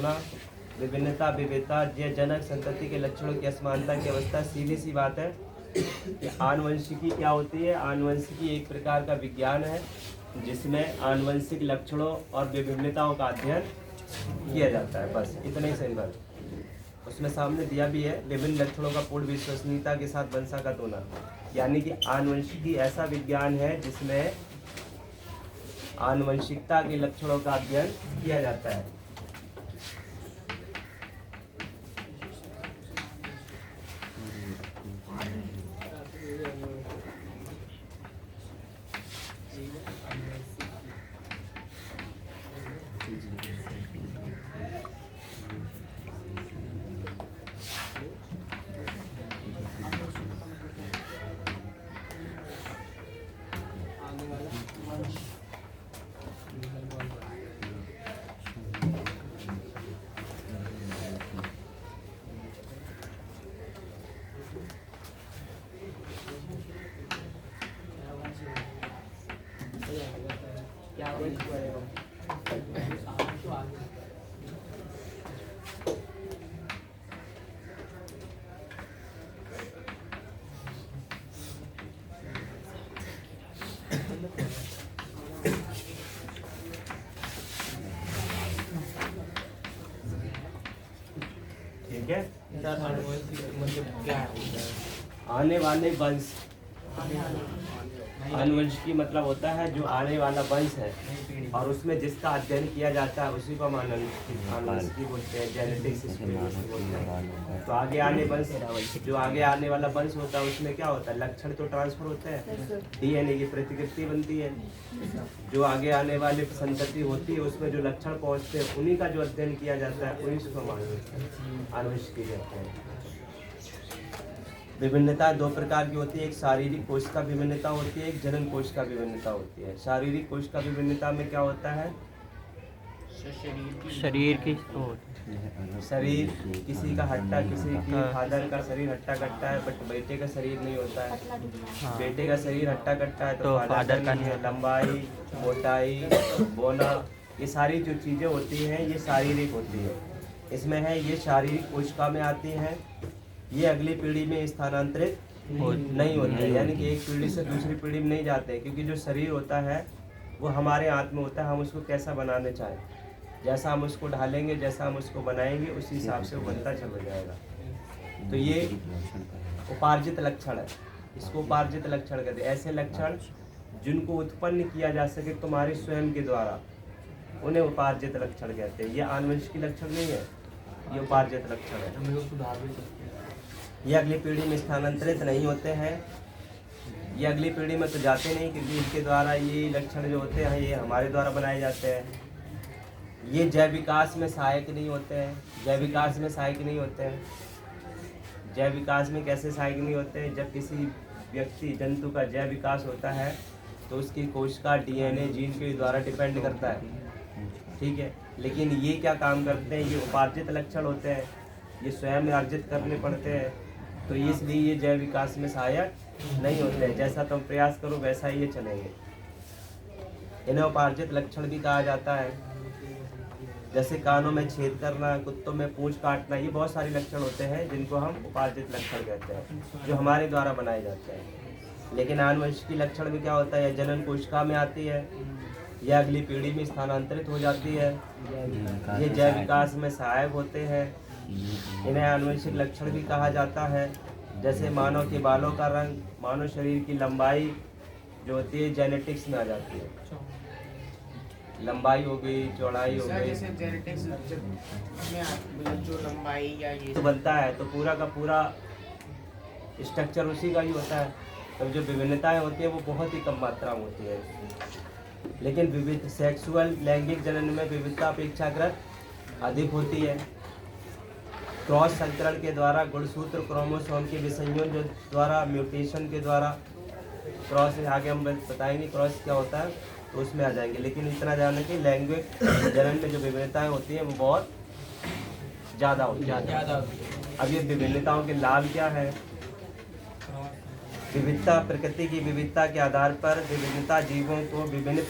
होना, विभिन्नता, विविधता, जनक संतति के लक्षणों की असमानता की अवस्था। सीधी सी बात है कि आनुवंशिकी क्या होती है। आनुवंशिकी एक प्रकार का विज्ञान है जिसमें आनुवंशिक लक्षणों और विभिन्नताओं का अध्ययन किया जाता है। बस इतना ही सिंपल। उसमें सामने दिया भी है, विभिन्न लक्षणों का पूर्ण विश्वसनीयता के साथ वंशागत होना। यानी कि आनुवंशिकी ऐसा विज्ञान है जिसमें आनुवंशिकता के लक्षणों का अध्ययन किया जाता है। ठीक है। मतलब क्या है? आने वाले वंश, आनुवंशिकी मतलब होता है जो आने वाला वंश है और उसमें जिसका अध्ययन किया जाता है उसी को हम आनुवंशिकी बोलते हैं, जेनेटिक्स बोलते हैं। तो आगे आने वंश, जो आगे आने वाला वंश होता है उसमें क्या होता है, लक्षण तो ट्रांसफर होते हैं, डीएनए की प्रतिकृति बनती है। जो आगे आने वाली संतति होती है उसमें जो लक्षण पहुंचते हैं उन्हीं का जो अध्ययन किया जाता है उन्हीं को हम आनुवंशिकी कहते हैं। विभिन्नता दो प्रकार की होती है, एक शारीरिक कोश का विभिन्नता होती है, एक जनन कोश का विभिन्नता होती है। शारीरिक कोश का विभिन्नता में क्या होता है, शरीर की शरीर किसी का हट्टा, किसी की फादर का शरीर हट्टा कट्टा है बट बेटे का शरीर नहीं होता है। बेटे का शरीर हट्टा कट्टा है तो फादर का नहीं है। लंबाई, मोटाई, बोना, ये सारी जो चीज़ें होती हैं ये शारीरिक होती है। इसमें है ये शारीरिक कोशिका में आती हैं, ये अगली पीढ़ी में स्थानांतरित नहीं होते, यानी कि एक पीढ़ी से दूसरी पीढ़ी में नहीं जाते, क्योंकि जो शरीर होता है वो हमारे हाथ में होता है। हम उसको कैसा बनाना चाहें, जैसा हम उसको ढालेंगे, जैसा हम उसको बनाएंगे उसी हिसाब से वो बनता चला जाएगा। तो ये उपार्जित लक्षण है, इसको उपार्जित लक्षण कहते हैं। ऐसे लक्षण जिनको उत्पन्न किया जा सके तुम्हारे स्वयं के द्वारा उन्हें उपार्जित लक्षण कहते हैं। ये आनुवंशिक लक्षण नहीं है, ये उपार्जित लक्षण है। ये अगली पीढ़ी में स्थानांतरित नहीं होते हैं, ये अगली पीढ़ी में तो जाते नहीं, क्योंकि इनके द्वारा ये लक्षण जो होते हैं ये हमारे द्वारा बनाए जाते हैं। ये जैव विकास में सहायक नहीं होते हैं, जैव विकास में सहायक नहीं होते हैं। जैव विकास में कैसे सहायक नहीं होते हैं, जब किसी व्यक्ति जंतु का जैव विकास होता है तो उसकी कोशिका डीएनए जीन के द्वारा डिपेंड करता है, ठीक है। लेकिन ये क्या काम करते हैं, ये उपार्जित लक्षण होते हैं, ये स्वयं अर्जित करने पड़ते हैं, तो इसलिए ये जैव विकास में सहायक नहीं होते हैं। जैसा तुम प्रयास करो वैसा ही ये चलेंगे। इन्हें उपार्जित लक्षण भी कहा जाता है। जैसे कानों में छेद करना, कुत्तों में पूंछ काटना, ये बहुत सारे लक्षण होते हैं जिनको हम उपार्जित लक्षण कहते हैं, जो हमारे द्वारा बनाए जाते हैं। लेकिन आनुवंशिकी लक्षण में क्या होता है, जनन कोशिका में आती है, यह अगली पीढ़ी में स्थानांतरित हो जाती है, ये जैव विकास में सहायक होते हैं। इन्हें आनुवंशिक लक्षण भी कहा जाता है। जैसे मानव के बालों का रंग, मानव शरीर की लंबाई जो होती है जेनेटिक्स में आ जाती है, लंबाई हो गई, चौड़ाई हो गई, जैसे जेनेटिक्स में जो लंबाई या ये तो बनता है तो पूरा का पूरा स्ट्रक्चर उसी का ही होता है। तो जो विभिन्नताएं होती है वो बहुत ही कम मात्रा में होती है। लेकिन विविध सेक्सुअल लैंगिक जनन में विविधता अपेक्षाकृत अधिक होती है। क्रॉस संकरण के द्वारा गुणसूत्र क्रोमोसोम के विसंयोजन द्वारा, म्यूटेशन के द्वारा, क्रॉस आगे हम बताएंगे क्रॉस क्या होता है तो उसमें आ जाएंगे। लेकिन इतना जानना कि लैंगिक जनन में जो विभिन्नताएं होती हैं वो बहुत ज़्यादा होती है। अब ये विभिन्नताओं के लाभ क्या है, विविधता प्रकृति की विविधता के आधार पर विभिन्नता जीवों को विभिन्न